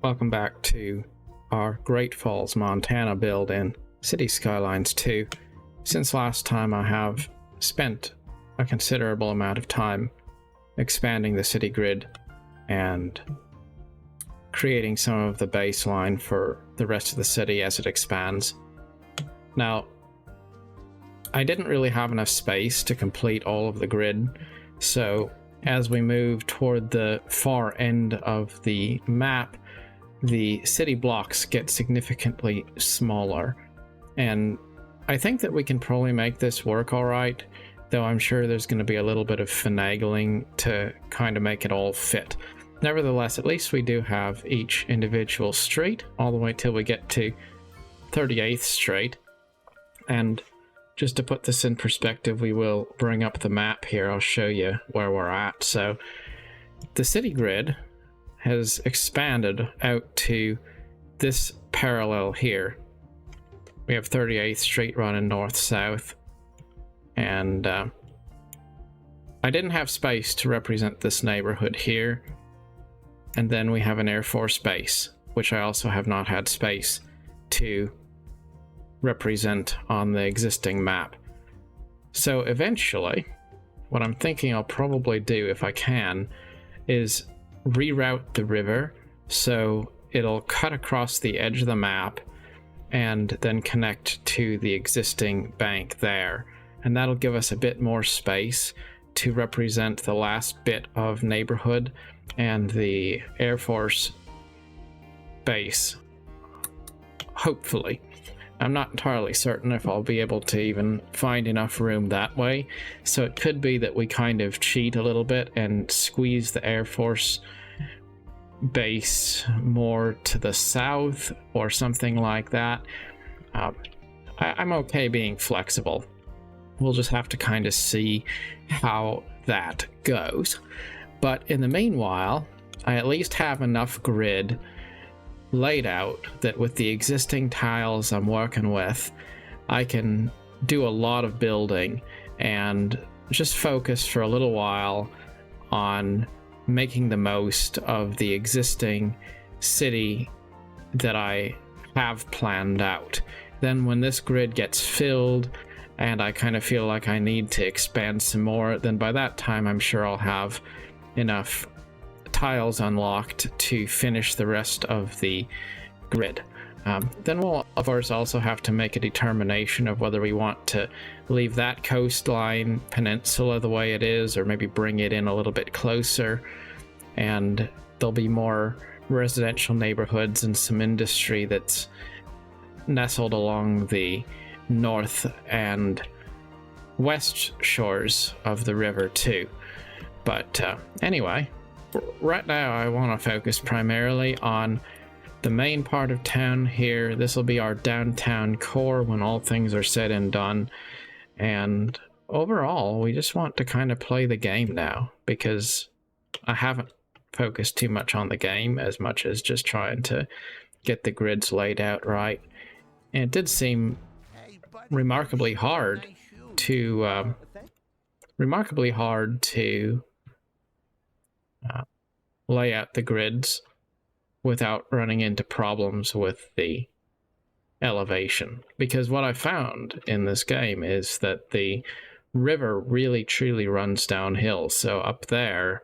Welcome back to our Great Falls, Montana build in City Skylines 2. Since last time, I have spent a considerable amount of time expanding the city grid and creating some of the baseline for the rest of the city as it expands. Now, I didn't really have enough space to complete all of the grid, so as we move toward the far end of the map, the city blocks get significantly smaller, and I think that we can probably make this work all right, though I'm sure there's going to be a little bit of finagling to kind of make it all fit. Nevertheless, at least we do have each individual street all the way till we get to 38th Street. And just to put this in perspective, we will bring up the map here. I'll show you where we're at. So the city grid has expanded out to this parallel here. We have 38th Street running north-south, and I didn't have space to represent this neighborhood here. And then we have an Air Force base, which I also have not had space to represent on the existing map. So eventually, what I'm thinking I'll probably do, if I can, is reroute the river so it'll cut across the edge of the map and then connect to the existing bank there. And that'll give us a bit more space to represent the last bit of neighborhood and the Air Force base. Hopefully. I'm not entirely certain if I'll be able to even find enough room that way, so it could be that we kind of cheat a little bit and squeeze the Air Force base more to the south or something like that. I'm okay being flexible. We'll just have to kind of see how that goes. But in the meanwhile, I at least have enough grid laid out that with the existing tiles I'm working with, I can do a lot of building and just focus for a little while on making the most of the existing city that I have planned out. Then when this grid gets filled and I kind of feel like I need to expand some more, then by that time I'm sure I'll have enough tiles unlocked to finish the rest of the grid. Then we'll of course also have to make a determination of whether we want to leave that coastline peninsula the way it is, or maybe bring it in a little bit closer, and there'll be more residential neighborhoods and some industry that's nestled along the north and west shores of the river too. But anyway, right now I want to focus primarily on the main part of town here. This will be our downtown core when all things are said and done. And overall, we just want to kind of play the game now, because I haven't focused too much on the game as much as just trying to get the grids laid out right. And it did seem remarkably hard to lay out the grids without running into problems with the elevation, because what I found in this game is that the river really truly runs downhill. So up there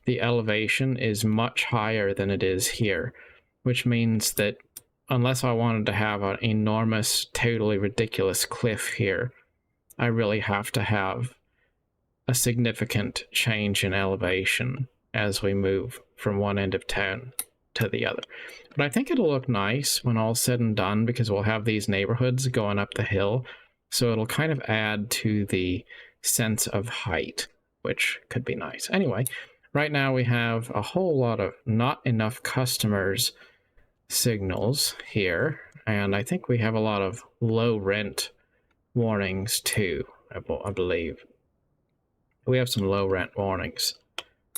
the elevation is much higher than it is here, which means that unless I wanted to have an enormous, totally ridiculous cliff here, I really have to have a significant change in elevation as we move from one end of town to the other. But I think it'll look nice when all's said and done, because we'll have these neighborhoods going up the hill, so it'll kind of add to the sense of height, which could be nice. Anyway, right now we have a whole lot of not enough customers signals here, and I think we have a lot of low rent warnings too, I believe. We have some low rent warnings,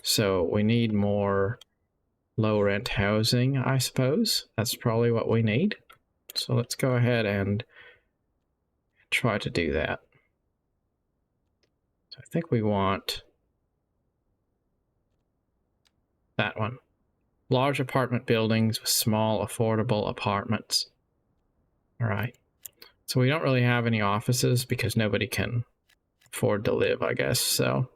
so we need more low rent housing, I suppose. That's probably what we need. So let's go ahead and try to do that. So I think we want that one. large apartment buildings with small, affordable apartments. All right. So we don't really have any offices because nobody can afford to live, I guess. So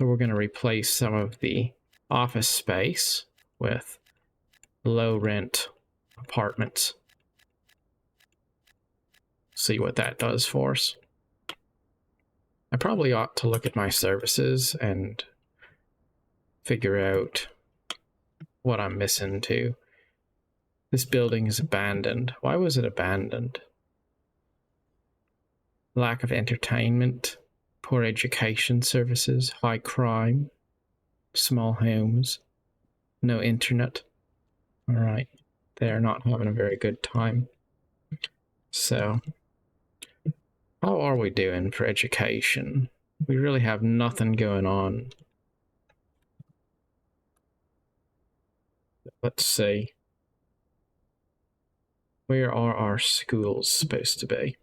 we're going to replace some of the office space with low rent apartments. See what that does for us. I probably ought to look at my services and figure out what I'm missing too. This building is abandoned. Why was it abandoned? Lack of entertainment, poor education services, high crime, small homes, no internet. All right, they're not having a very good time. So, how are we doing for education? We really have nothing going on. Let's see. Where are our schools supposed to be?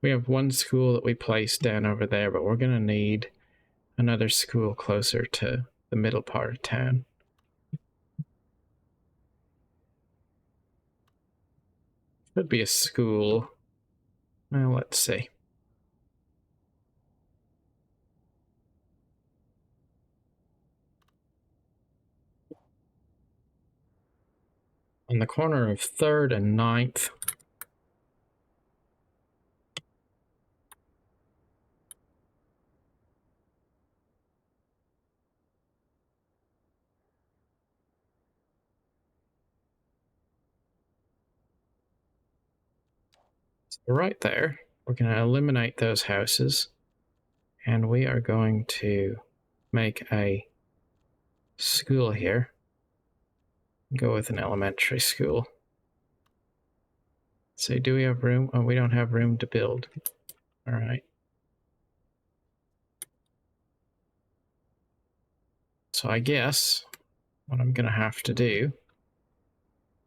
We have one school that we placed down over there, but we're going to need another school closer to the middle part of town. Could be a school. Well, let's see. On the corner of 3rd and 9th. So right there, we're going to eliminate those houses. And we are going to make a school here. Go with an elementary school. So do we have room? Oh, we don't have room to build. All right. So I guess what I'm going to have to do,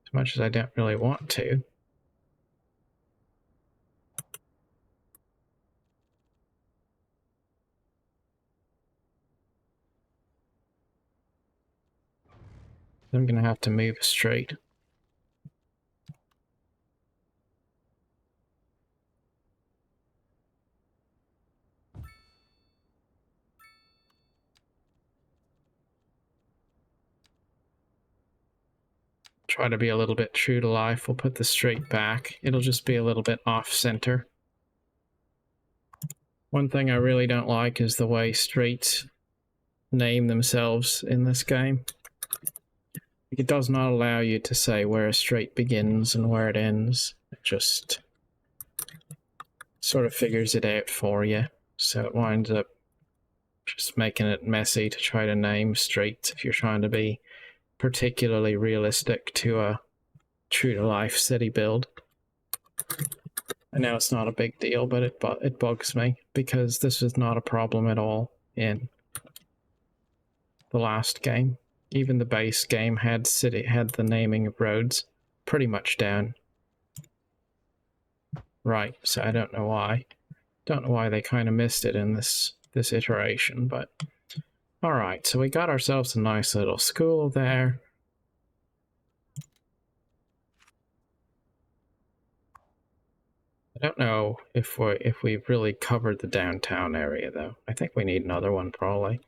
as much as I don't really want to, I'm going to have to move a street. Try to be a little bit true to life. We'll put the street back. It'll just be a little bit off center. One thing I really don't like is the way streets name themselves in this game. It does not allow you to say where a street begins and where it ends. It just sort of figures it out for you. So it winds up just making it messy to try to name streets if you're trying to be particularly realistic to a true-to-life city build. I know it's not a big deal, but it bugs me because this is not a problem at all in the last game. Even the base game had the naming of roads pretty much down. Right, so I don't know why. Don't know why they kind of missed it in this iteration, but all right, so we got ourselves a nice little school there. I don't know if we've really covered the downtown area though. I think we need another one probably.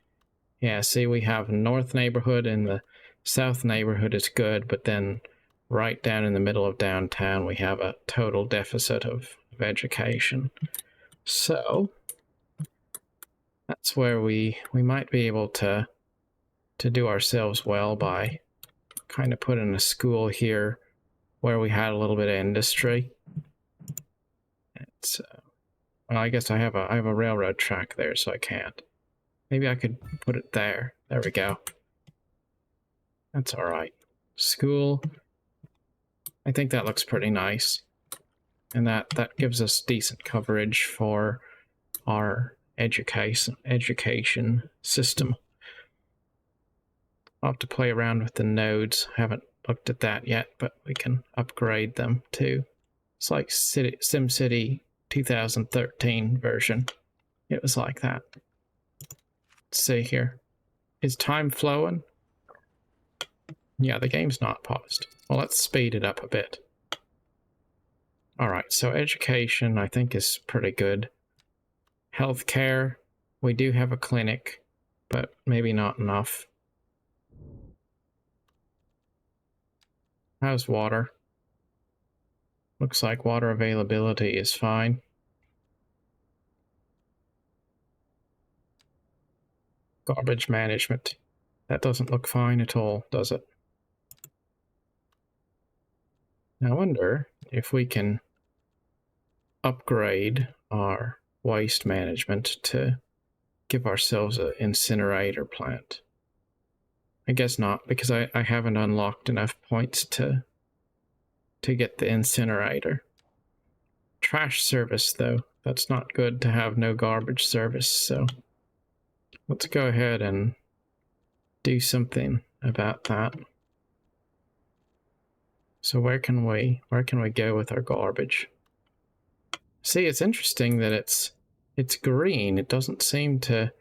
Yeah, see, we have north neighborhood and the south neighborhood is good, but then right down in the middle of downtown we have a total deficit of education. So that's where we might be able to do ourselves well by kind of putting a school here where we had a little bit of industry. It's well, I guess I have a railroad track there, so I can't. Maybe I could put it there. There we go. That's all right. School. I think that looks pretty nice, and that gives us decent coverage for our education system. I'll have to play around with the nodes. I haven't looked at that yet, but we can upgrade them too. It's like SimCity 2013 version. It was like that. Let's see here. Is time flowing? Yeah, the game's not paused. Well, let's speed it up a bit. Alright, so education I think is pretty good. Healthcare, we do have a clinic, but maybe not enough. How's water? Looks like water availability is fine. Garbage management. That doesn't look fine at all, does it? I wonder if we can upgrade our waste management to give ourselves an incinerator plant. I guess not, because I haven't unlocked enough points to get the incinerator. Trash service, though. That's not good to have no garbage service, so let's go ahead and do something about that. So where can we go with our garbage? See, it's interesting that it's green. It doesn't seem to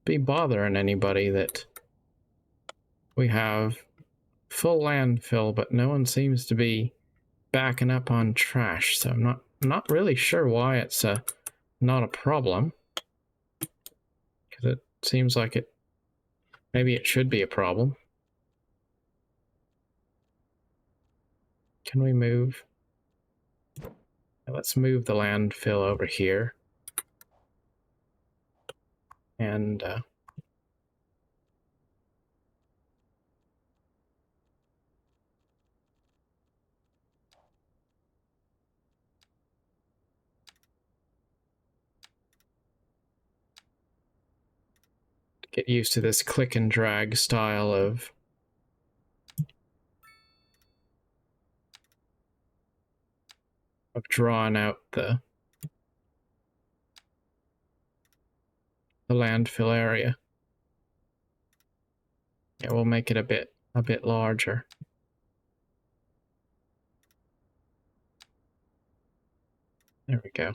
be bothering anybody that we have full landfill, but no one seems to be backing up on trash. So I'm not really sure why it's not a problem, because it seems like maybe it should be a problem. Can we move? Let's move the landfill over here. And get used to this click and drag style of drawing out the landfill area. Yeah, we'll make it a bit larger. There we go.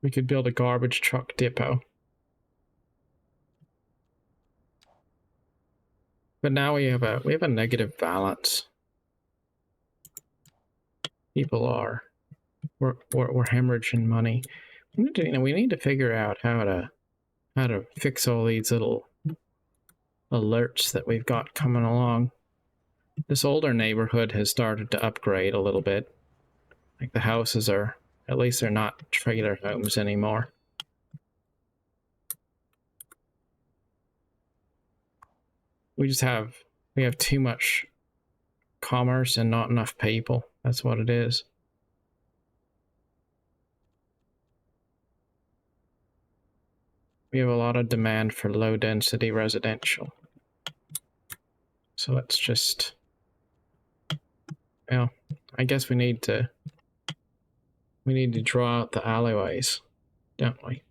We could build a garbage truck depot. But now we have a negative balance. People are we're hemorrhaging money. We need to figure out how to fix all these little alerts that we've got coming along. This older neighborhood has started to upgrade a little bit. Like the houses are, at least they're not trailer homes anymore. We have too much commerce and not enough people. That's what it is. We have a lot of demand for low density residential. So let's just, well, I guess we need to draw out the alleyways, don't we?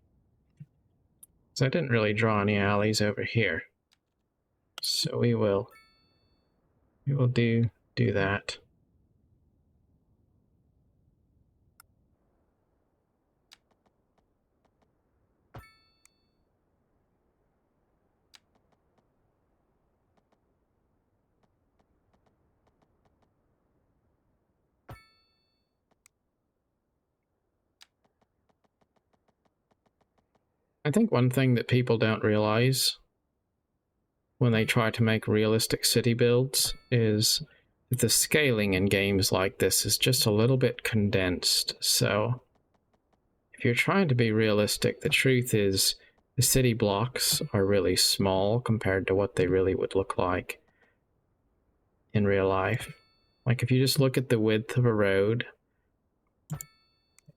Because I didn't really draw any alleys over here. So we will do that. I think one thing that people don't realize when they try to make realistic city builds is that the scaling in games like this is just a little bit condensed. So if you're trying to be realistic, the truth is the city blocks are really small compared to what they really would look like in real life. Like if you just look at the width of a road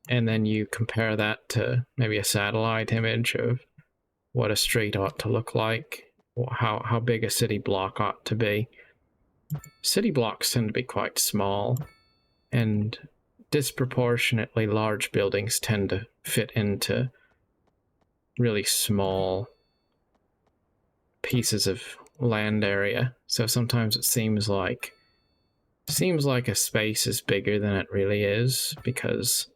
and then you compare that to maybe a satellite image of what a street ought to look like, how big a city block ought to be. City blocks tend to be quite small, and disproportionately large buildings tend to fit into really small pieces of land area. So sometimes it seems like a space is bigger than it really is, because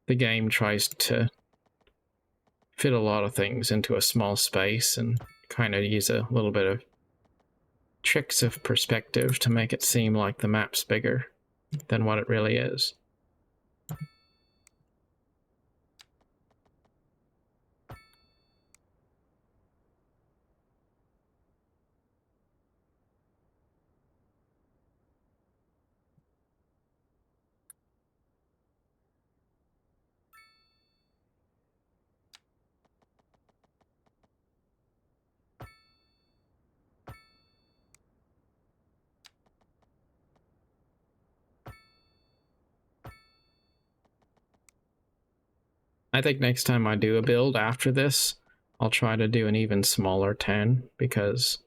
the game tries to fit a lot of things into a small space and kind of use a little bit of tricks of perspective to make it seem like the map's bigger than what it really is. I think next time I do a build after this, I'll try to do an even smaller 10, because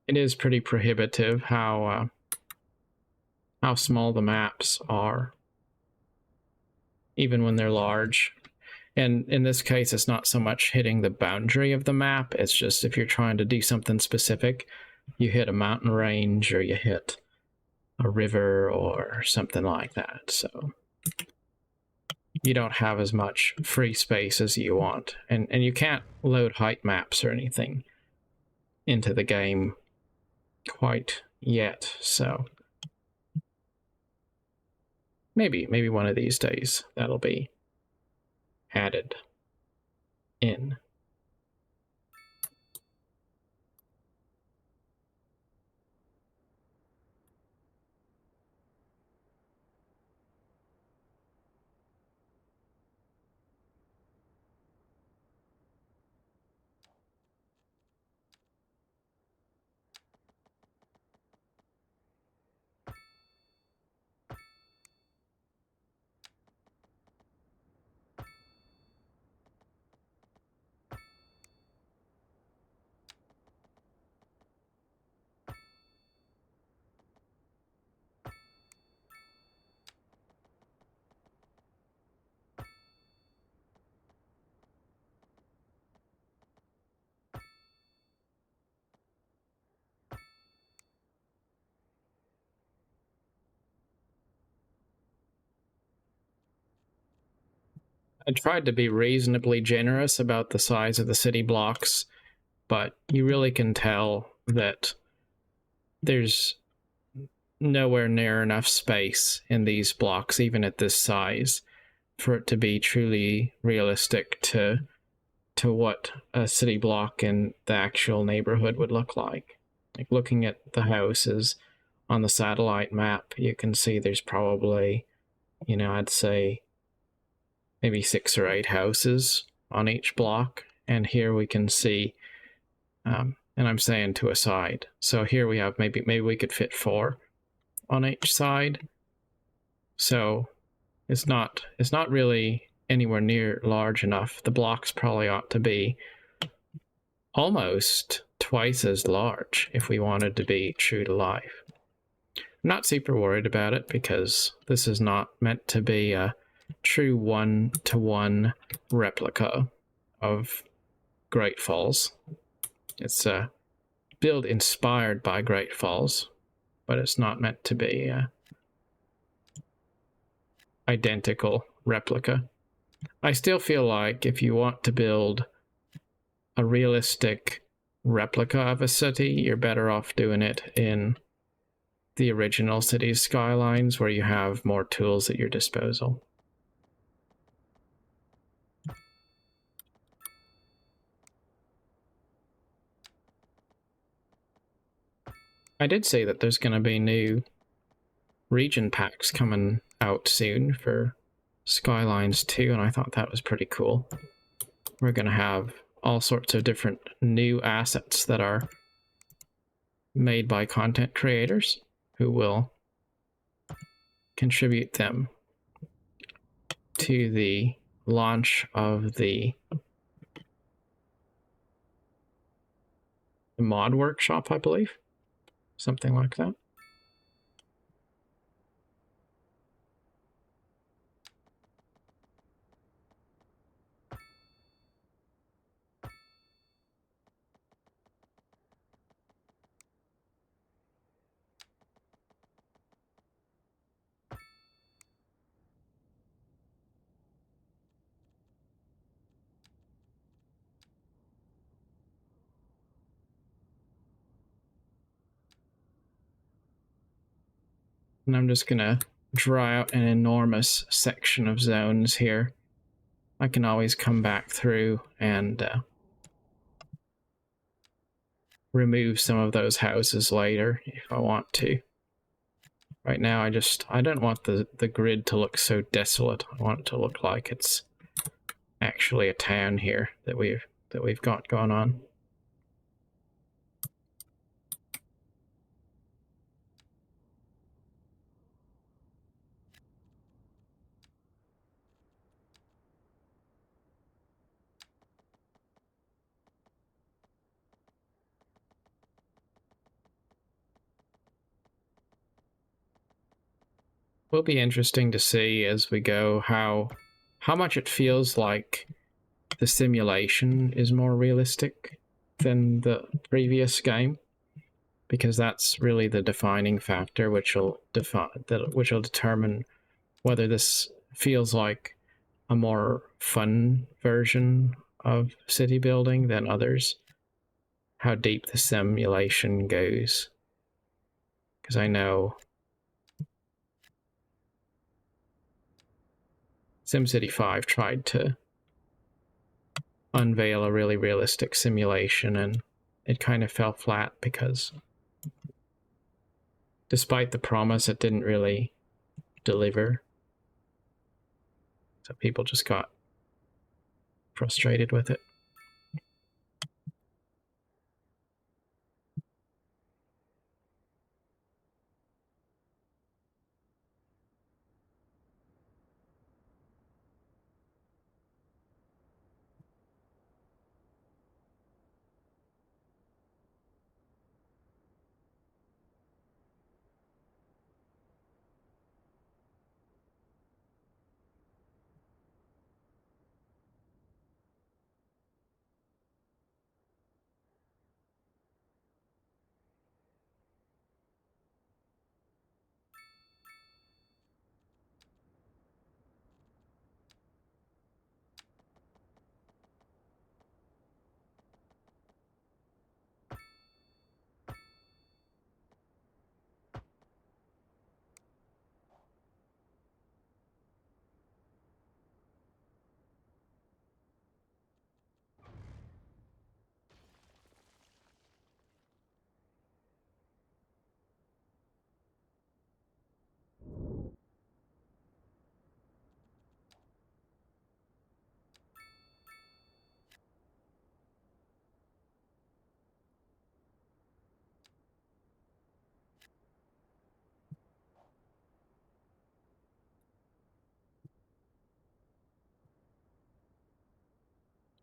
it is pretty prohibitive how small the maps are, even when they're large. And in this case, it's not so much hitting the boundary of the map, it's just if you're trying to do something specific, you hit a mountain range or you hit a river or something like that. So you don't have as much free space as you want. And you can't load height maps or anything into the game quite yet. So maybe one of these days that'll be added in. I tried to be reasonably generous about the size of the city blocks, but you really can tell that there's nowhere near enough space in these blocks, even at this size, for it to be truly realistic to what a city block in the actual neighborhood would look like. Like looking at the houses on the satellite map, you can see there's probably, I'd say maybe 6 or 8 houses on each block. And here we can see, and I'm saying to a side. So here we have maybe we could fit 4 on each side. So it's not really anywhere near large enough. The blocks probably ought to be almost twice as large if we wanted to be true to life. I'm not super worried about it because this is not meant to be a true one-to-one replica of Great Falls. It's a build inspired by Great Falls, but it's not meant to be a identical replica. I still feel like if you want to build a realistic replica of a city, you're better off doing it in the original city's skylines, where you have more tools at your disposal. I did say that there's going to be new region packs coming out soon for Skylines 2, and I thought that was pretty cool. We're going to have all sorts of different new assets that are made by content creators who will contribute them to the launch of the mod workshop, I believe. Something like that. And I'm just gonna draw out an enormous section of zones here. I can always come back through and remove some of those houses later if I want to. Right now, I don't want the grid to look so desolate. I want it to look like it's actually a town here that we've got going on. Will be interesting to see as we go how much it feels like the simulation is more realistic than the previous game, because that's really the defining factor which will determine whether this feels like a more fun version of city building than others, how deep the simulation goes. Because I know SimCity 5 tried to unveil a really realistic simulation and it kind of fell flat because despite the promise, it didn't really deliver. So people just got frustrated with it.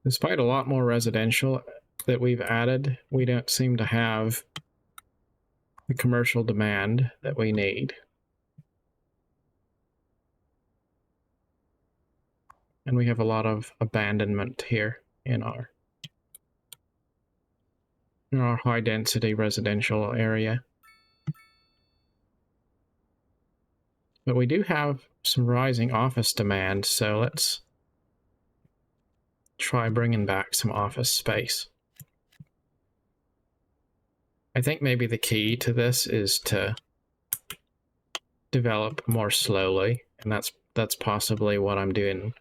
Despite a lot more residential that we've added, we don't seem to have the commercial demand that we need. And we have a lot of abandonment here in our high density residential area. But we do have some rising office demand, so let's try bringing back some office space. I think maybe the key to this is to develop more slowly, and that's possibly what I'm doing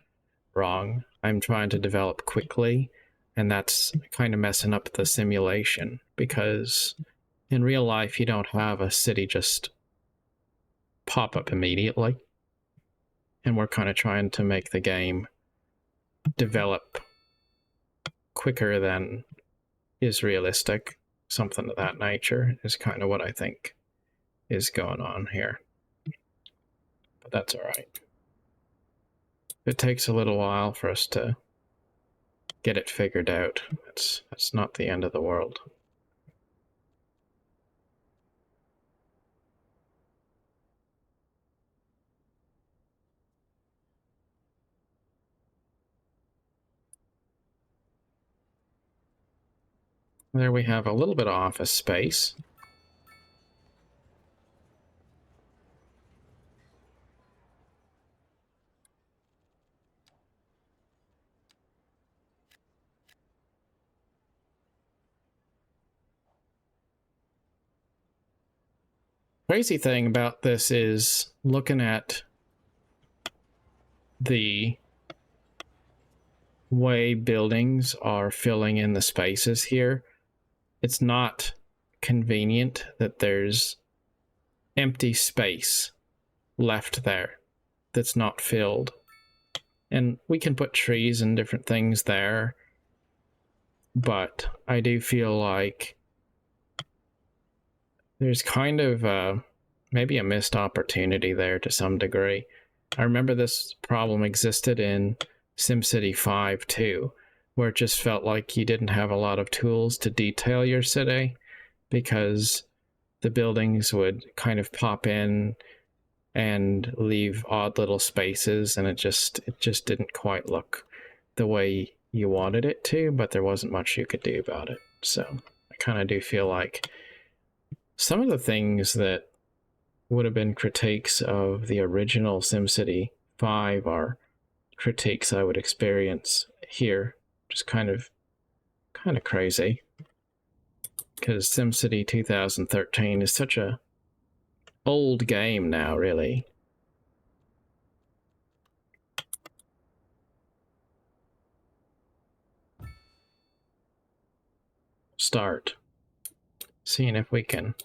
wrong. I'm trying to develop quickly, and that's kind of messing up the simulation, because in real life you don't have a city just pop up immediately, and we're kind of trying to make the game develop quicker than is realistic. Something of that nature is kind of what I think is going on here. But that's all right. It takes a little while for us to get it figured out. It's not the end of the world. There we have a little bit of office space. Crazy thing about this is looking at the way buildings are filling in the spaces here. It's not convenient that there's empty space left there that's not filled. And we can put trees and different things there, but I do feel like there's kind of maybe a missed opportunity there to some degree. I remember this problem existed in SimCity 5 too, where it just felt like you didn't have a lot of tools to detail your city because the buildings would kind of pop in and leave odd little spaces, and it just didn't quite look the way you wanted it to, but there wasn't much you could do about it. So I kind of do feel like some of the things that would have been critiques of the original SimCity 5 are critiques I would experience here. Just kind of crazy. Because SimCity 2013 is such a old game now, really. Start seeing if we can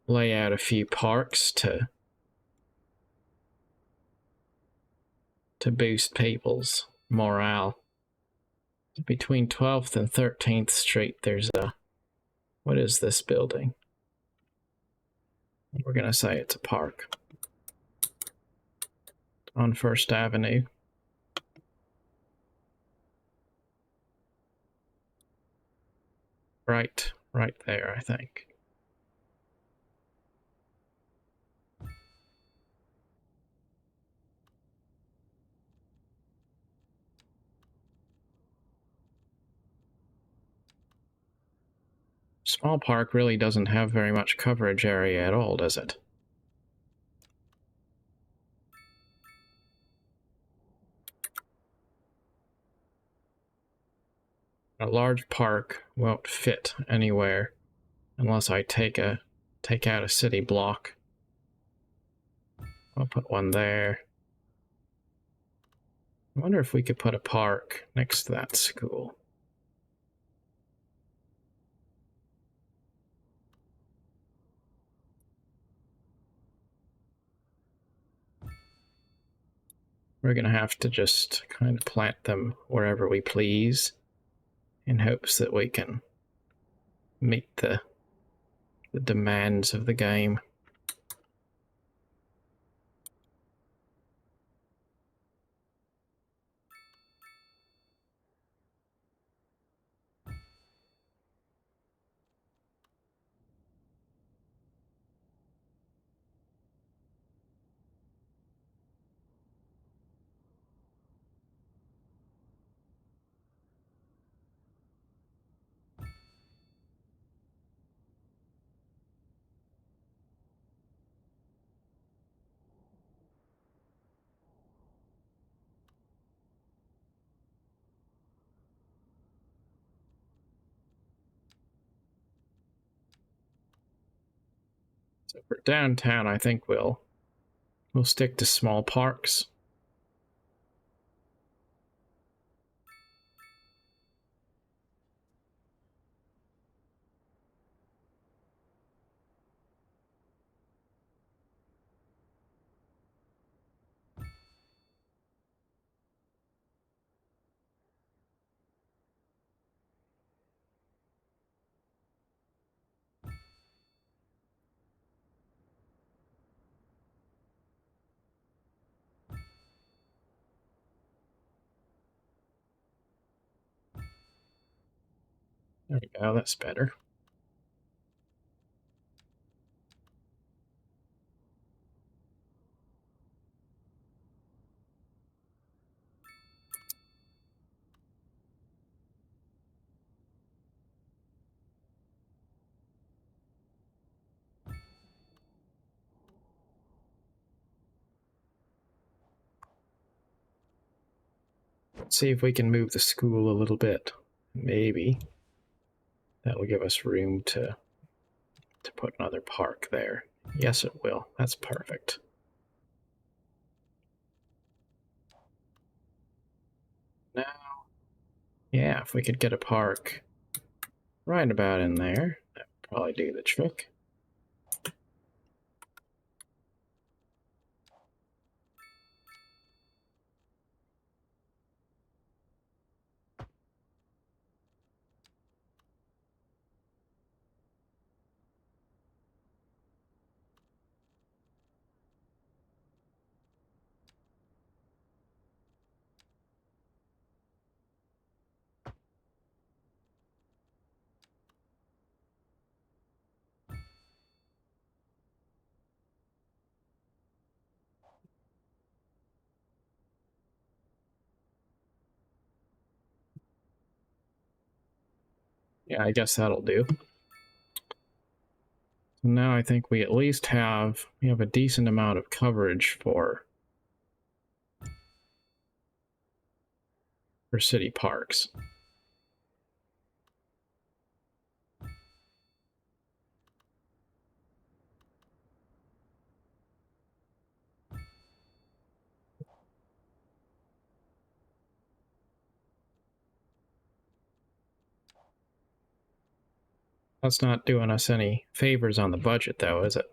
lay out a few parks to boost people's morale. Between 12th and 13th Street, there's a... what is this building? We're going to say it's a park. On First Avenue. Right there, I think. Small park really doesn't have very much coverage area at all, does it? A large park won't fit anywhere unless I take out a city block. I'll put one there. I wonder if we could put a park next to that school. We're going to have to just kind of plant them wherever we please in hopes that we can meet the demands of the game. So for downtown, I think we'll stick to small parks. There we go, that's better. Let's see if we can move the school a little bit. Maybe. That'll give us room to put another park there. Yes, it will. That's perfect. Now, yeah, if we could get a park right about in there, that would probably do the trick. Yeah, I guess that'll do. Now I think we at least have a decent amount of coverage for city parks. That's not doing us any favors on the budget, though, is it?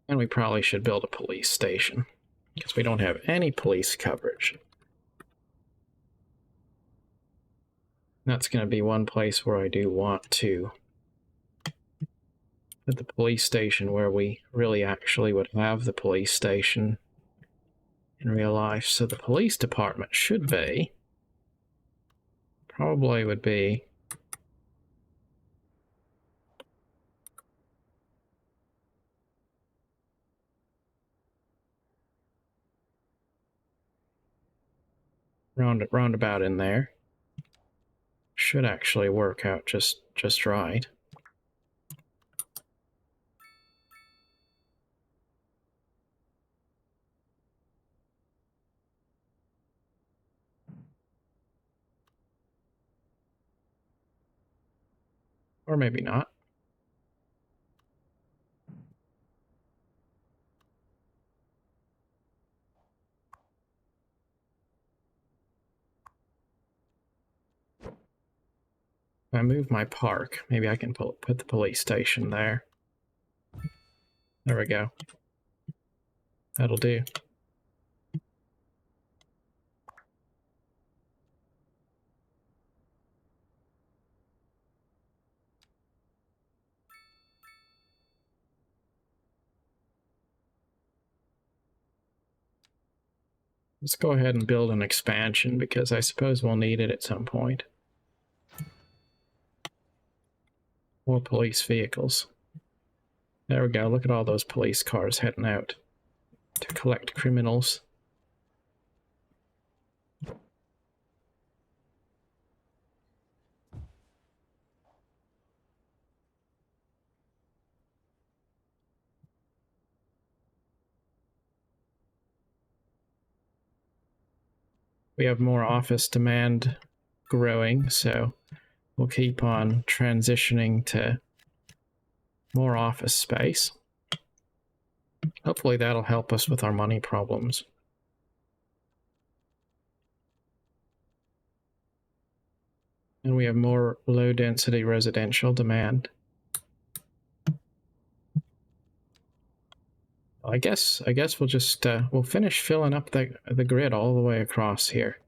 And we probably should build a police station, because we don't have any police coverage. That's going to be one place where I do want to put the police station, where we really actually would have the police station in real life. So the police department should be, probably would be, roundabout in there. Should actually work out just right. Or maybe not. If I move my park, maybe I can put the police station there. There we go. That'll do. Let's go ahead and build an expansion, because I suppose we'll need it at some point. More police vehicles. There we go. Look at all those police cars heading out to collect criminals. we have more office demand growing, so we'll keep on transitioning to more office space. Hopefully that'll help us with our money problems. And we have more low density residential demand. I guess we'll just we'll finish filling up the grid all the way across here.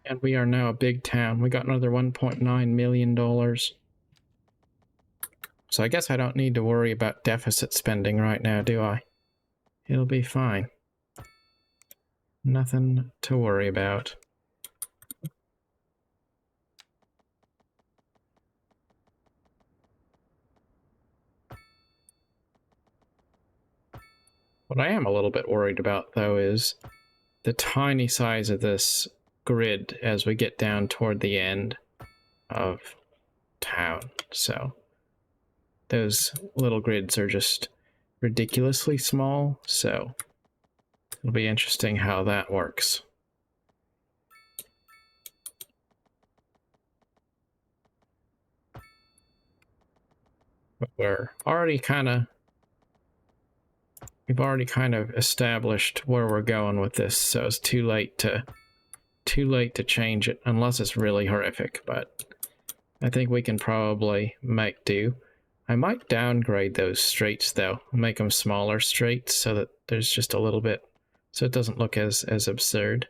And we are now a big town. We got another $1.9 million. So I guess I don't need to worry about deficit spending right now, do I? It'll be fine. Nothing to worry about. What I am a little bit worried about, though, is the tiny size of this grid as we get down toward the end of town. So those little grids are just ridiculously small, so it'll be interesting how that works. But we've already kind of established where we're going with this, so it's too late to change it unless it's really horrific, but I think we can probably make do. I might downgrade those streets though, make them smaller streets so that there's just a little bit, so it doesn't look as absurd.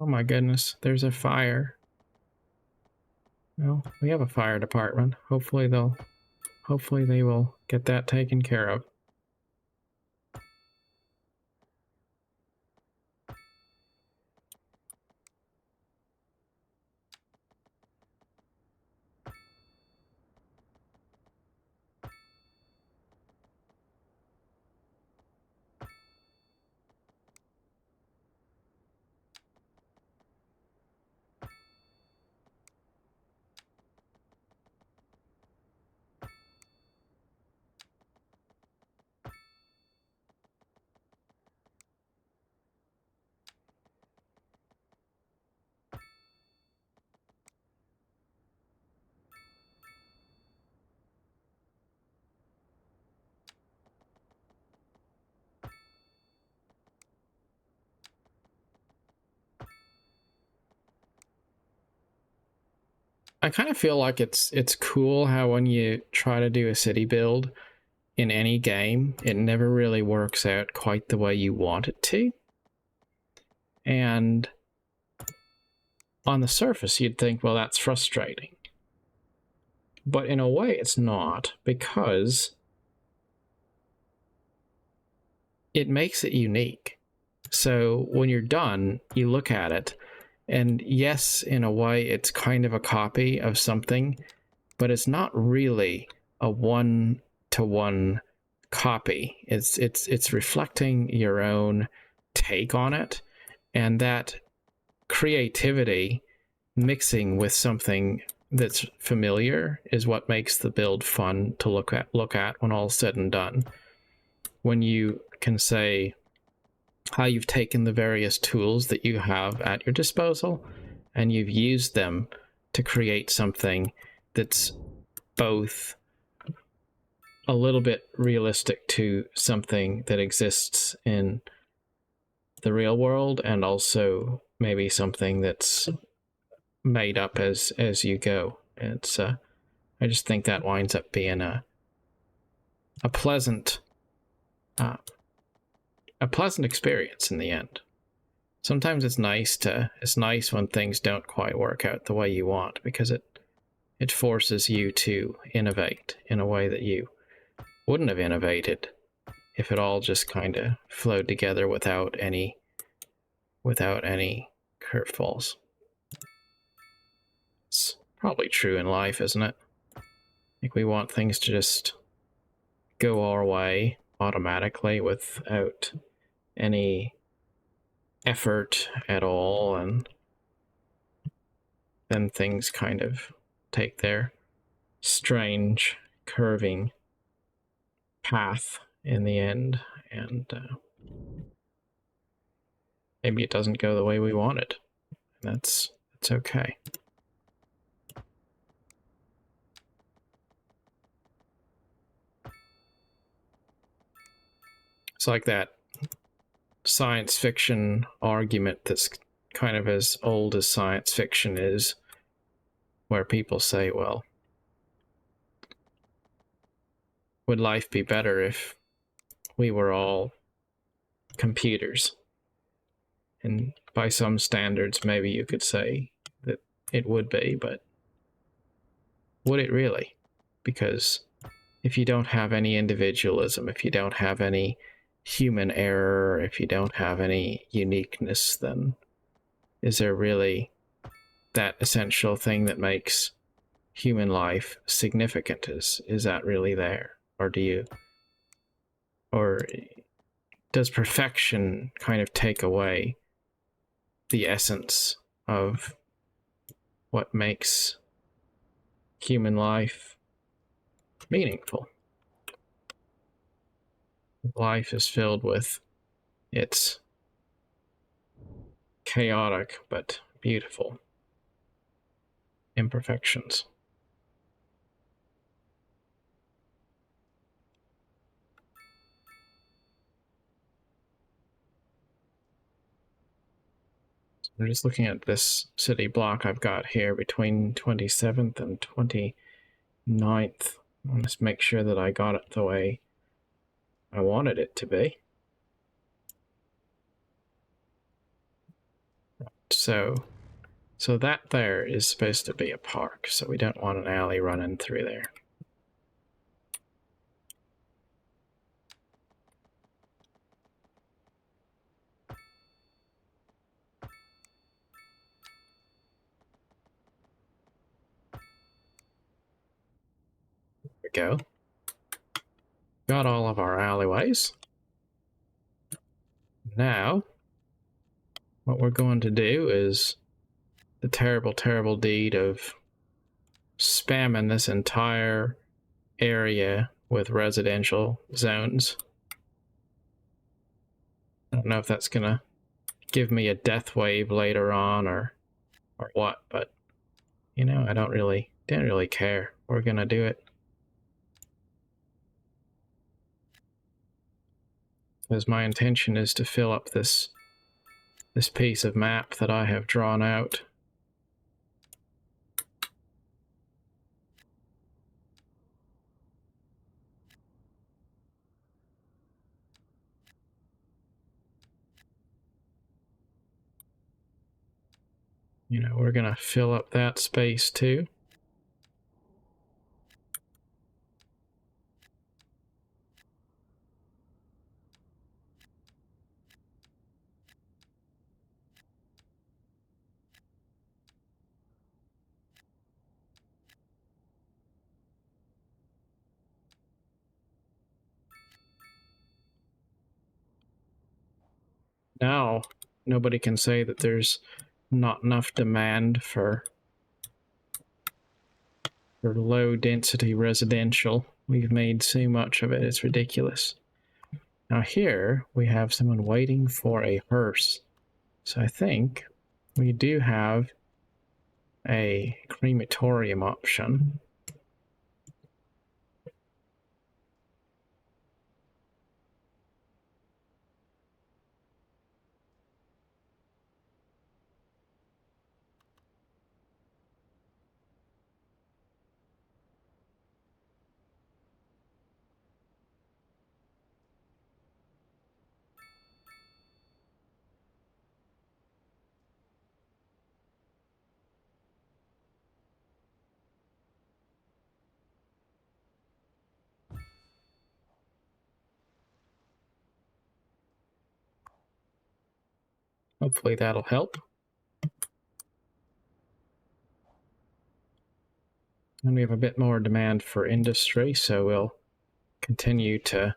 Oh my goodness, there's a fire. Well, we have a fire department. Hopefully they will get that taken care of. I kind of feel like it's cool how when you try to do a city build in any game, it never really works out quite the way you want it to. And on the surface, you'd think, well, that's frustrating. But in a way, it's not, because it makes it unique. So when you're done, you look at it, and yes, in a way, it's kind of a copy of something, but it's not really a one-to-one copy. It's reflecting your own take on it, and that creativity mixing with something that's familiar is what makes the build fun to look at when all's said and done. When you can say how you've taken the various tools that you have at your disposal and you've used them to create something that's both a little bit realistic to something that exists in the real world and also maybe something that's made up as you go. It's I just think that winds up being a pleasant experience in the end. Sometimes it's nice when things don't quite work out the way you want, because it forces you to innovate in a way that you wouldn't have innovated if it all just kind of flowed together without any curveballs. It's probably true in life, isn't it? I think we want things to just go our way automatically without any effort at all, and then things kind of take their strange curving path in the end, and maybe it doesn't go the way we wanted. That's okay. It's like that science fiction argument that's kind of as old as science fiction is, where people say, well, would life be better if we were all computers? And by some standards, maybe you could say that it would be, but would it really? Because if you don't have any individualism, if you don't have any human error, if you don't have any uniqueness, then is there really that essential thing that makes human life significant? Is that really there? Or does perfection kind of take away the essence of what makes human life meaningful? Life is filled with its chaotic but beautiful imperfections. So I'm just looking at this city block I've got here between 27th and 29th. I'll just make sure that I got it the way I wanted it to be. So that there is supposed to be a park, so we don't want an alley running through there. There we go. Got all of our alleyways. Now, what we're going to do is the terrible, terrible deed of spamming this entire area with residential zones. I don't know if that's gonna give me a death wave later on or what, but you know, I don't really care. We're gonna do it. Because my intention is to fill up this piece of map that I have drawn out. You know, we're gonna fill up that space too. Now, nobody can say that there's not enough demand for low density residential. We've made so much of it, it's ridiculous. Now here we have someone waiting for a hearse. So I think we do have a crematorium option. Hopefully that'll help. And we have a bit more demand for industry, so we'll continue to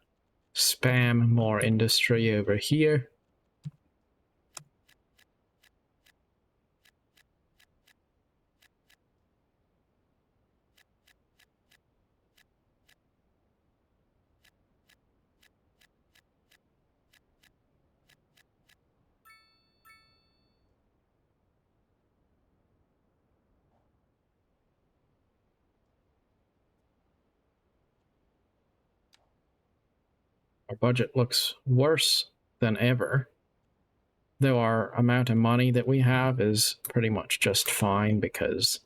spam more industry over here. Our budget looks worse than ever, though our amount of money that we have is pretty much just fine because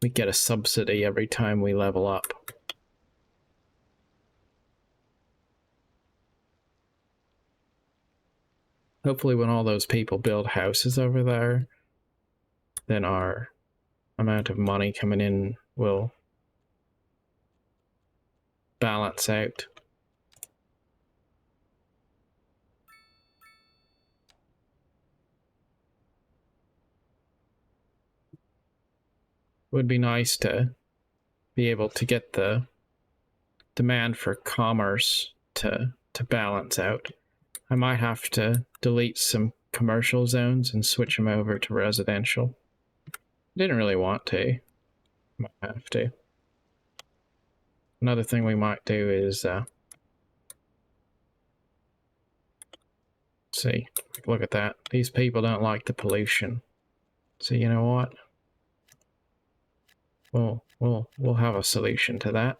we get a subsidy every time we level up. Hopefully when all those people build houses over there, then our amount of money coming in will balance out. Would be nice to be able to get the demand for commerce to balance out. I might have to delete some commercial zones and switch them over to residential. Didn't really want to. Might have to. Another thing we might do is see, look at that. These people don't like the pollution. So you know what? We'll have a solution to that.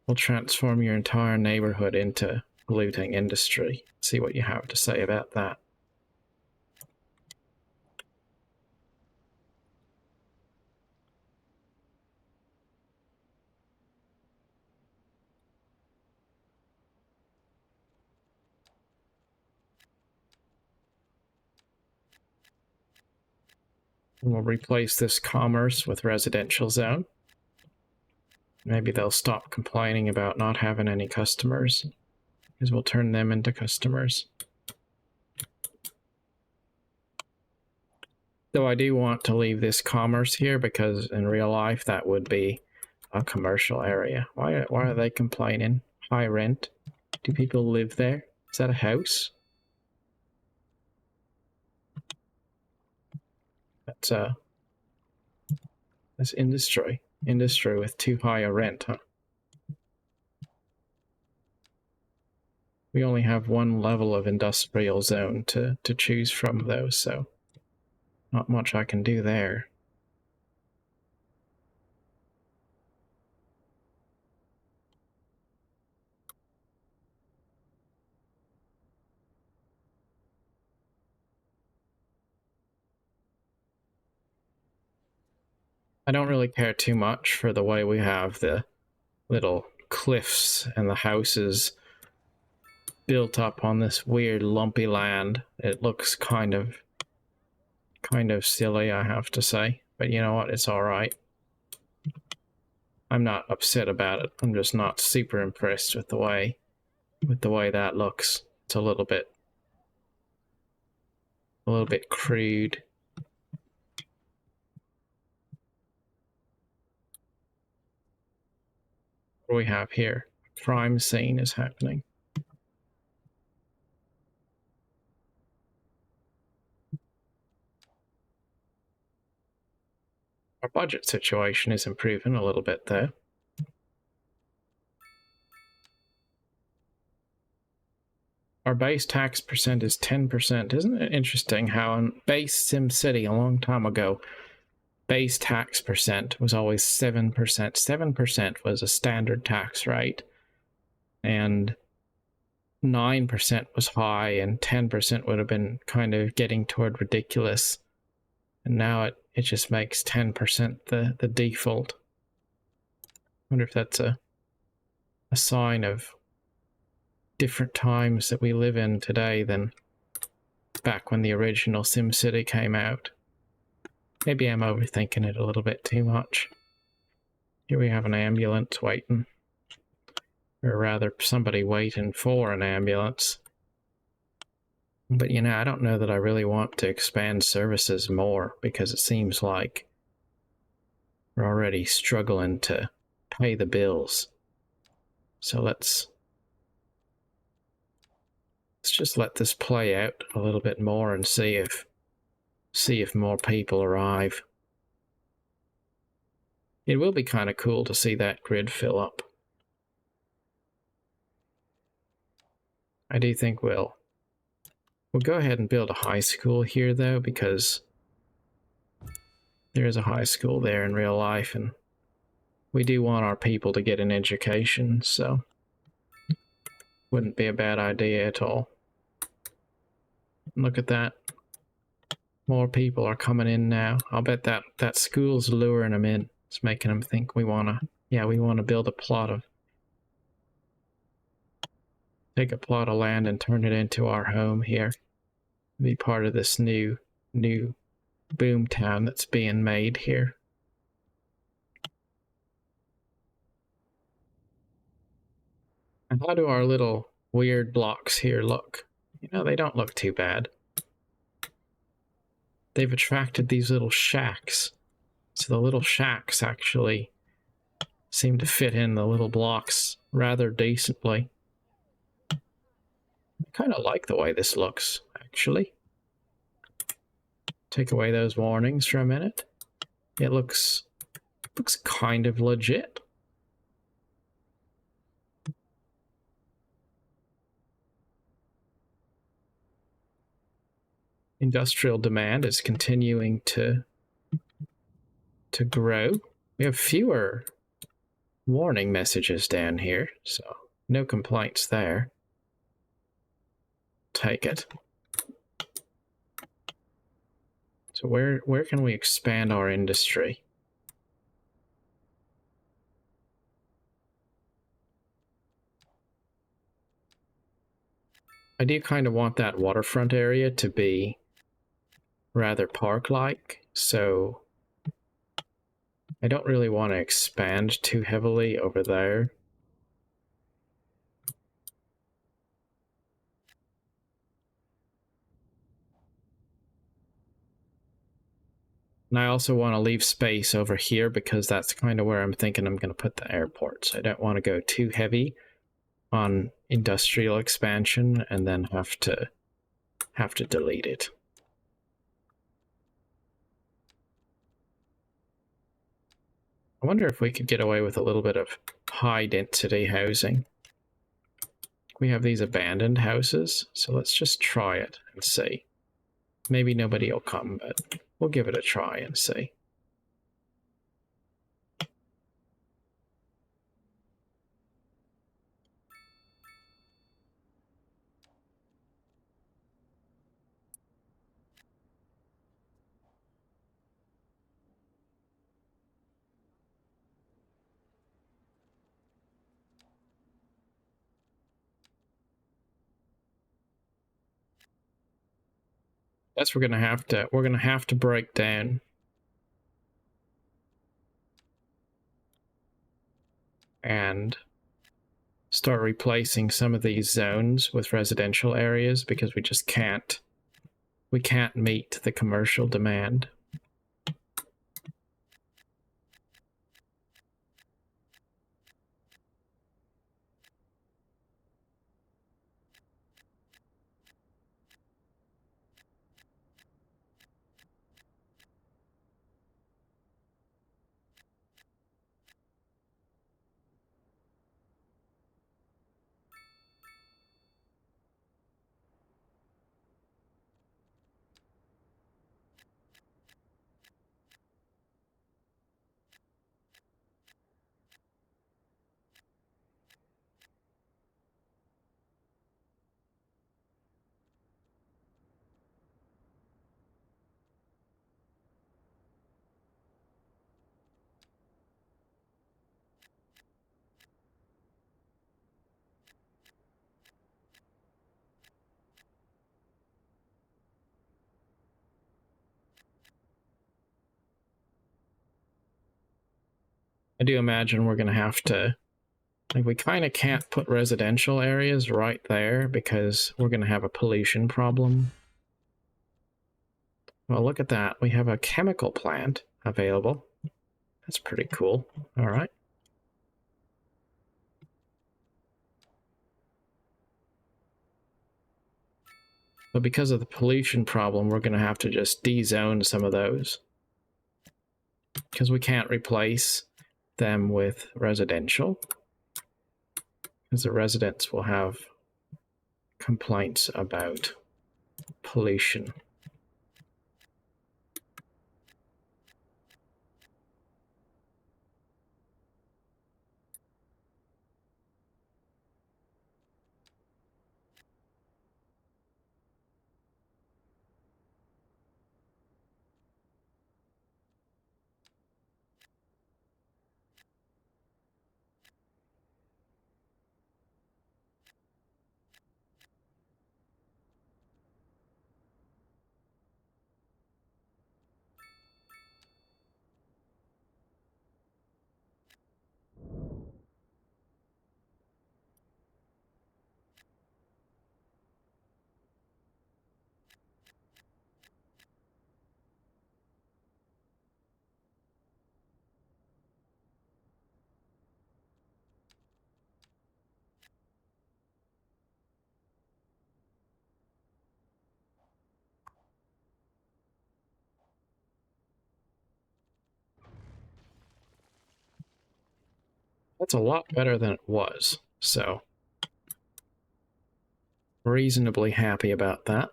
We'll transform your entire neighborhood into polluting industry. See what you have to say about that. We'll replace this commerce with residential zone. Maybe they'll stop complaining about not having any customers, because we'll turn them into customers. Though I do want to leave this commerce here because in real life that would be a commercial area. Why are they complaining? High rent? Do people live there? Is that a house? That's industry. Industry with too high a rent, huh? We only have one level of industrial zone to choose from though, so not much I can do there. I don't really care too much for the way we have the little cliffs and the houses built up on this weird lumpy land. It looks kind of silly, I have to say, but you know what, it's all right. I'm not upset about it. I'm just not super impressed with the way that looks. It's a little bit crude. What do we have here? Crime scene is happening. Our budget situation is improving a little bit though. Our base tax percent is 10%. Isn't it interesting how in base SimCity a long time ago, base tax percent was always 7%. 7% was a standard tax rate, and 9% was high, and 10% would have been kind of getting toward ridiculous. And now it just makes 10% the default. I wonder if that's a sign of different times that we live in today than back when the original SimCity came out. Maybe I'm overthinking it a little bit too much. Here we have an ambulance waiting. Or rather, somebody waiting for an ambulance. But, you know, I don't know that I really want to expand services more because it seems like we're already struggling to pay the bills. So let's just let this play out a little bit more and see if more people arrive. It will be kind of cool to see that grid fill up. I do think we'll go ahead and build a high school here, though, because there is a high school there in real life, and we do want our people to get an education, so wouldn't be a bad idea at all. Look at that. More people are coming in now. I'll bet that school's luring them in. It's making them think we want to build a plot of... Take a plot of land and turn it into our home here. Be part of this new boom town that's being made here. And how do our little weird blocks here look? You know, they don't look too bad. They've attracted these little shacks. So the little shacks actually seem to fit in the little blocks rather decently. I kind of like the way this looks, actually. Take away those warnings for a minute. It looks kind of legit. Industrial demand is continuing to grow. We have fewer warning messages down here, so no complaints there. Take it. So where can we expand our industry? I do kind of want that waterfront area to be rather park-like, so I don't really want to expand too heavily over there. And I also want to leave space over here because that's kind of where I'm thinking I'm going to put the airport. So I don't want to go too heavy on industrial expansion and then have to delete it. I wonder if we could get away with a little bit of high density housing. We have these abandoned houses, so let's just try it and see. Maybe nobody will come, but we'll give it a try and see. That's we're gonna have to break down. And start replacing some of these zones with residential areas because we just can't meet the commercial demand. I do imagine we're going to have to Like, we kind of can't put residential areas right there because we're going to have a pollution problem. Well, look at that. We have a chemical plant available. That's pretty cool. All right. But because of the pollution problem, we're going to have to just de-zone some of those. Because we can't replace them with residential. Because the residents will have complaints about pollution. That's a lot better than it was, so reasonably happy about that.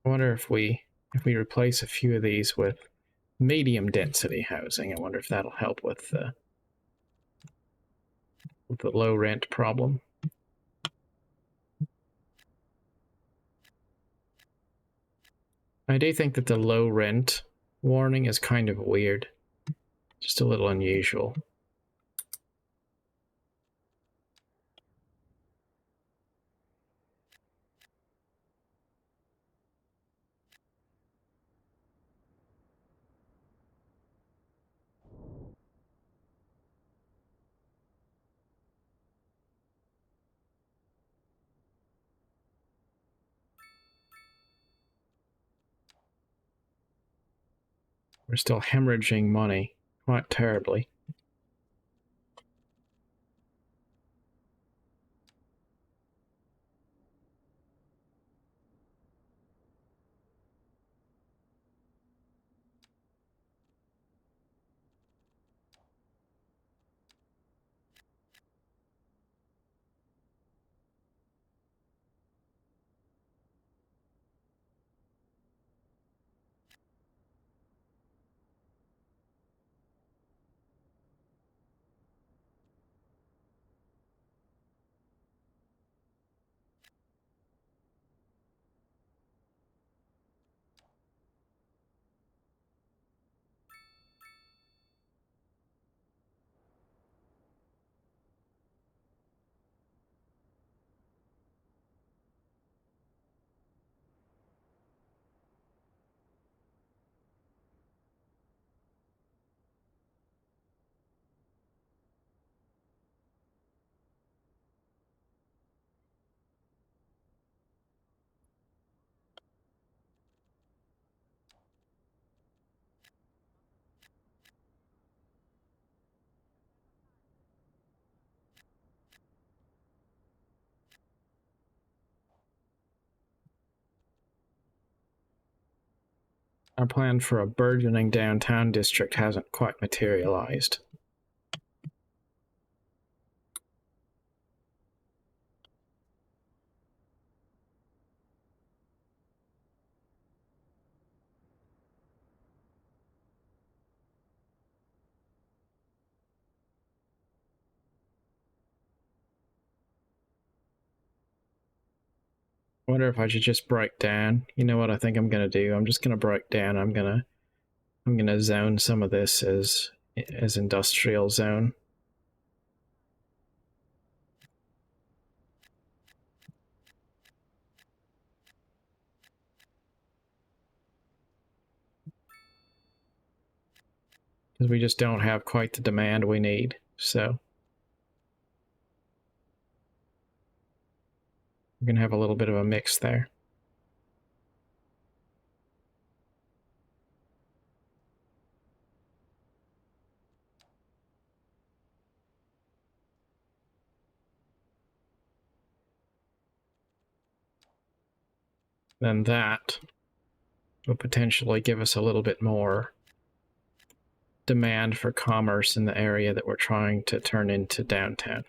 I wonder if we replace a few of these with medium density housing. I wonder if that'll help with the low rent problem. I do think that the low rent warning is kind of weird. Just a little unusual. We're still hemorrhaging money quite terribly. Our plan for a burgeoning downtown district hasn't quite materialized. I wonder if I should just break down. You know what I think I'm gonna do? I'm just gonna break down. I'm gonna zone some of this as industrial zone. because we just don't have quite the demand we need. So we're going to have a little bit of a mix there. Then that will potentially give us a little bit more demand for commerce in the area that we're trying to turn into downtown.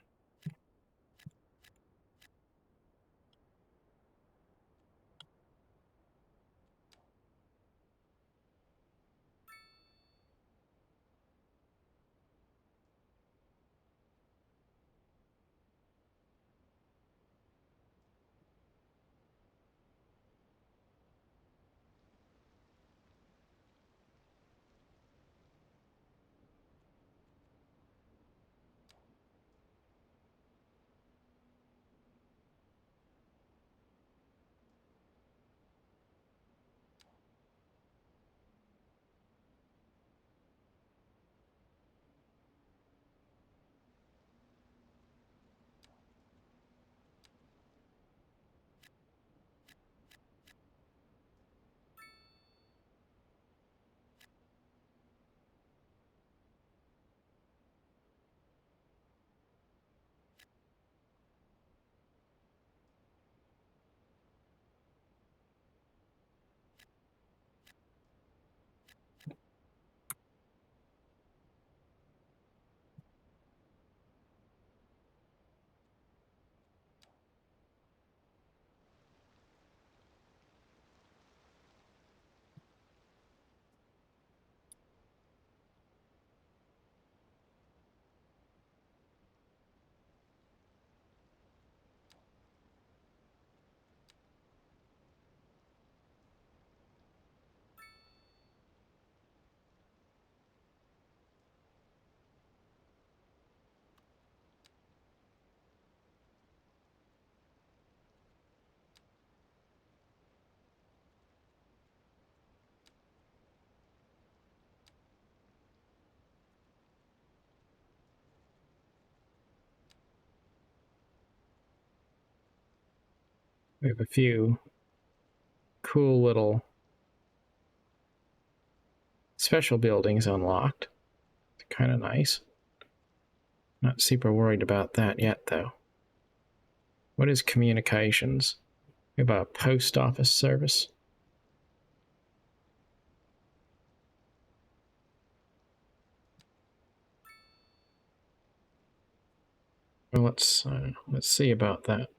We have a few cool little special buildings unlocked. It's kind of nice. Not super worried about that yet, though. What is communications? We have a post office service. Well, let's see about that.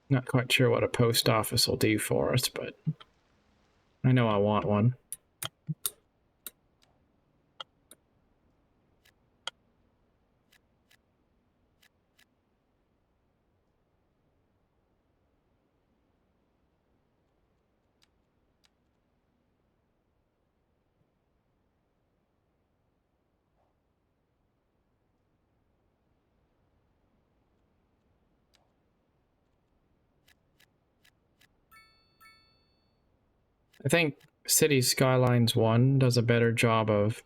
Not quite sure what a post office will do for us, but I know I want one. I think Cities Skylines 1 does a better job of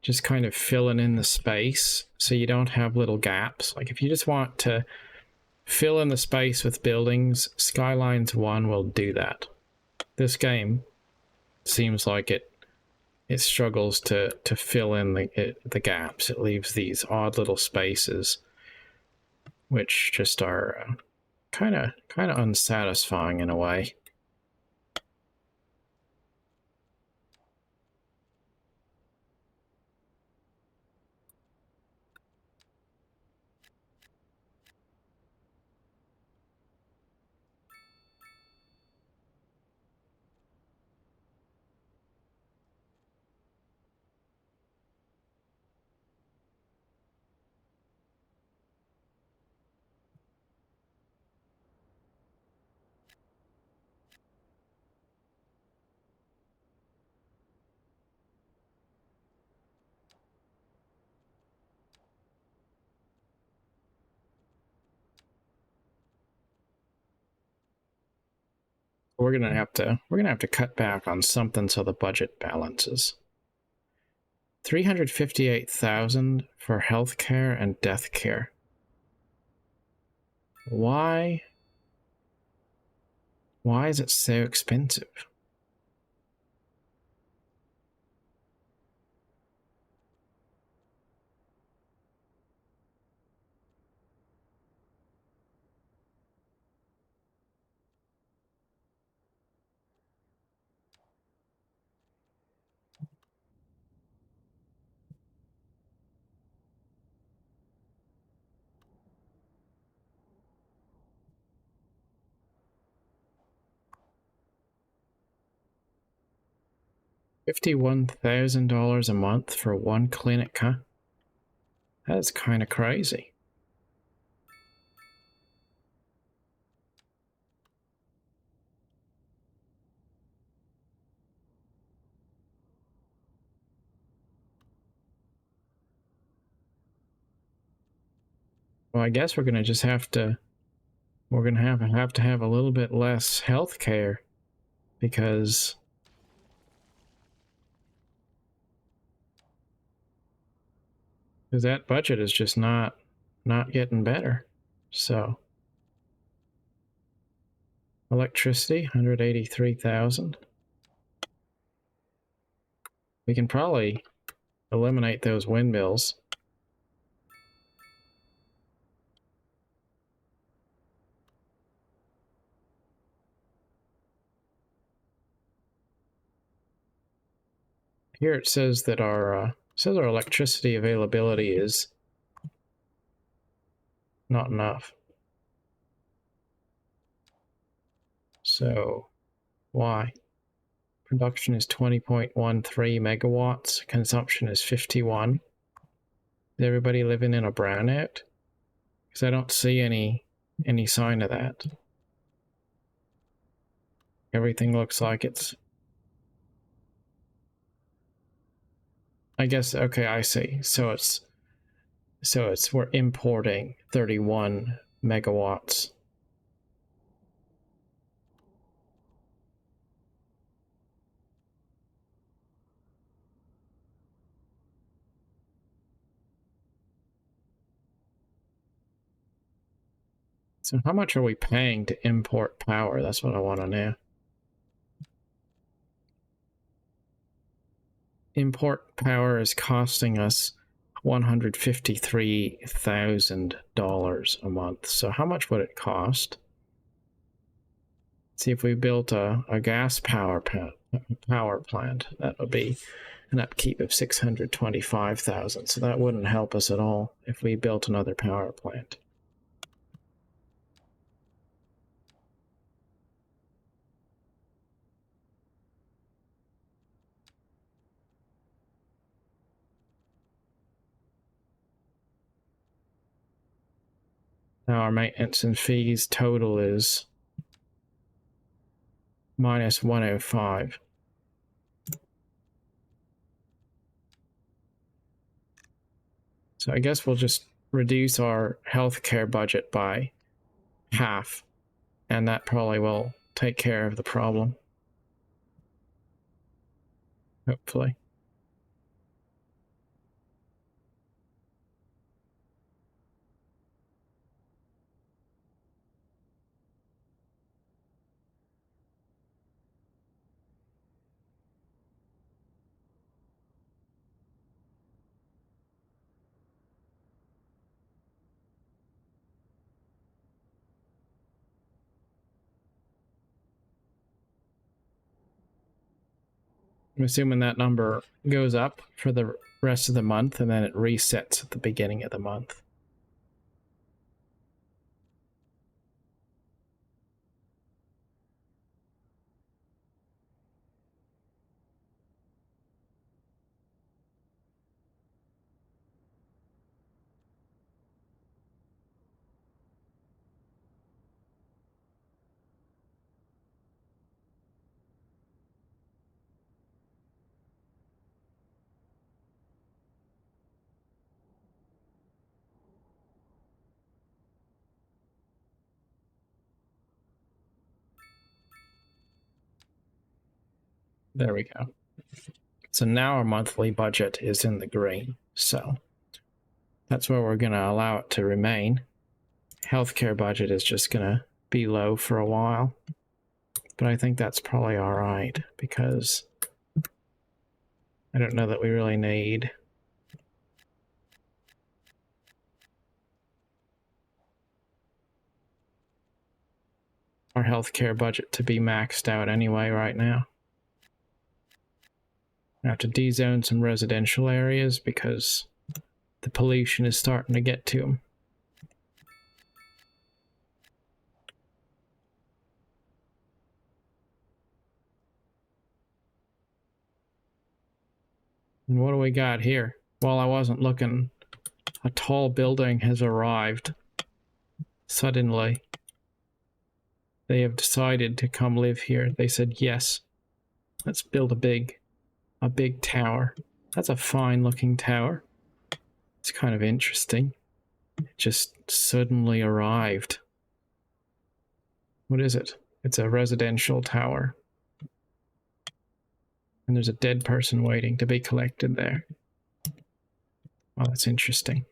just kind of filling in the space so you don't have little gaps. Like if you just want to fill in the space with buildings, Skylines 1 will do that. This game seems like it struggles to fill in the gaps. It leaves these odd little spaces which just are kind kind of unsatisfying in a way. We're gonna have to cut back on something so the budget balances. 358,000 for healthcare and death care. Why is it so expensive? $51,000 a month for one clinic, huh? That's kind of crazy. Well, I guess we're gonna just have to have a little bit less health care because that budget is just not getting better. So electricity, 183,000. We can probably eliminate those windmills. Here it says that our electricity availability is not enough. So why? Production is 20.13 megawatts. Consumption is 51. Is everybody living in a brownout? Because I don't see any sign of that. Everything looks like it's... I guess, okay, I see. So it's we're importing 31 megawatts. So how much are we paying to import power? That's what I want to know. Import power is costing us $153,000 a month. So how much would it cost? See, if we built a gas power plant, that would be an upkeep of 625,000. So that wouldn't help us at all if we built another power plant. Now our maintenance and fees total is minus 105. So I guess we'll just reduce our healthcare budget by half, and that probably will take care of the problem. Hopefully. I'm assuming that number goes up for the rest of the month, and then it resets at the beginning of the month. There we go. So now our monthly budget is in the green. So that's where we're going to allow it to remain. Healthcare budget is just going to be low for a while. But I think that's probably all right, because I don't know that we really need our healthcare budget to be maxed out anyway right now. I have to de-zone some residential areas because the pollution is starting to get to them. And what do we got here? Well, I wasn't looking. A tall building has arrived. Suddenly, they have decided to come live here. They said, yes, let's build a big tower. That's a fine looking tower. It's kind of interesting. It just suddenly arrived. What is it? It's a residential tower. And there's a dead person waiting to be collected there. Oh, that's interesting.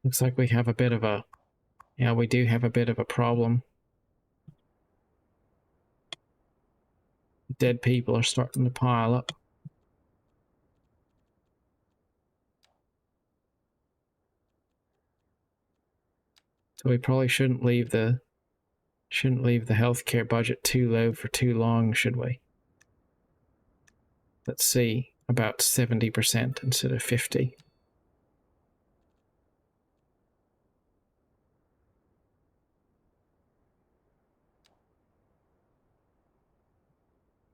Looks like we have a bit of a... Yeah, we do have a bit of a problem. Dead people are starting to pile up. So we probably shouldn't leave the healthcare budget too low for too long, should we? Let's see, about 70% instead of 50%.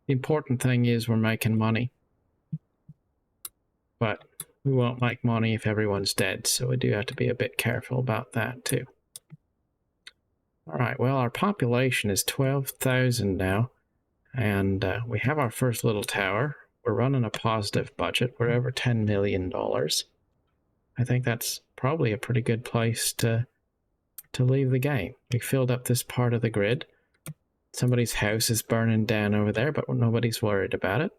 The important thing is we're making money. But we won't make money if everyone's dead, so we do have to be a bit careful about that too. Alright, well, our population is 12,000 now, and we have our first little tower. We're running a positive budget. We're over $10 million. I think that's probably a pretty good place to leave the game. We filled up this part of the grid. Somebody's house is burning down over there, but nobody's worried about it.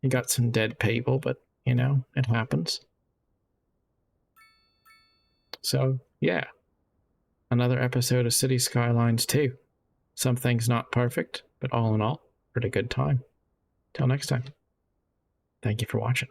You got some dead people, but, you know, it happens. So, yeah. Another episode of City Skylines 2. Something's not perfect, but all in all, pretty good time. Till next time. Thank you for watching.